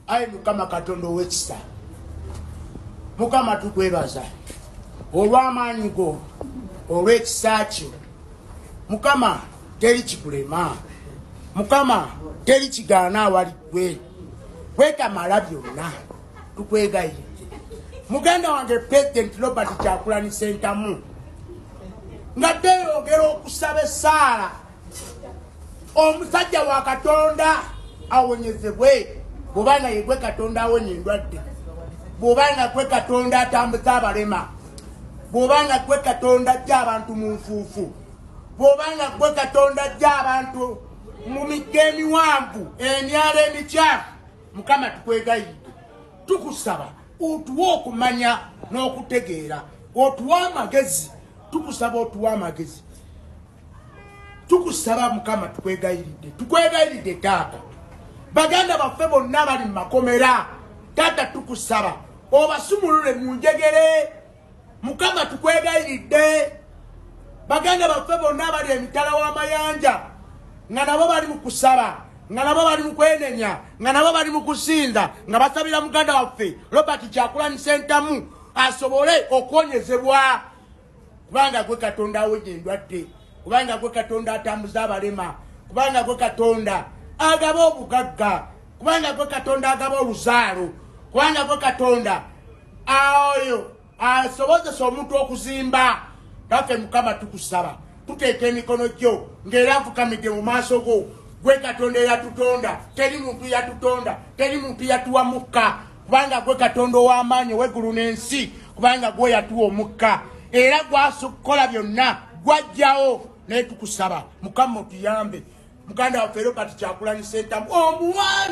Ayi Mukama Katonda ow'ekisa. Mukama tukwebaza. Olw'amaanyi go, olw'ekisa kyo. Mukama teri kikulema. Mukama teri kigaana awali ggwe. Weetamala byonna. Tukwegayirira. Muganda wange President Robert Kyagulanyi Ssentamu nga teeyongera okusaba Esaala omusajja wa Katonda awonyezebwe bw'obanga ye gwe Katonda awonya endwadde, bw'obanga gwe Katonda atambuza abalema, bw'obanga gwe Katonda ajja abantu mu nfuufu, bw'obanga gwe Katonda ajja abantu mu migga emiwanvu emyalo emikyafu. Mukama tukwegayiridde, tukusaba otuwa okumanya n'okutegeera, otuwa amagezi. Tukusaba otuwa amagezi. Tukusaba Mukama tukwegayiridde taata. Baganda baffe bonna bali mu makomera. Taata tukusaba obasumulule mu njegere. Mukama tukwegayiridde. Baganda baffe bonna bali emitala w'amayanja nga nabo bali mu kusaba, nga nabo bali mu kwenenya, nga nabo bali mu kusinza, nga basabira muganda waffe Robert Kyagulanyi Ssentamu asobole okwonyezebwa. Kubanga gwe Katonda awonya endwadde, kubanga gwe Katonda atambuza abalema, kubanga gwe Katonda agaba obugagga, kubanga gwe Katonda agaba oluzaalo, kubanga gwe Katonda oyo asobozesa omuntu okuzimba. Kaffe Mukama tukusaba, tuteeka emikono gyo ng'era nfukamidde mu maaso go. Gwe Katonda eyatutonda, teri muntu yatutonda, teri muntu yatuwa mukka, kubanga gwe Katonda ow'amaanyi ow'eggulu n'ensi, kubanga gwe yatuwa omukka era gwasukola byonna gwajjawo. Naye tukusaba Mukama otuyambe muganda waffe Robert Kyagulanyi Ssentamu omuwani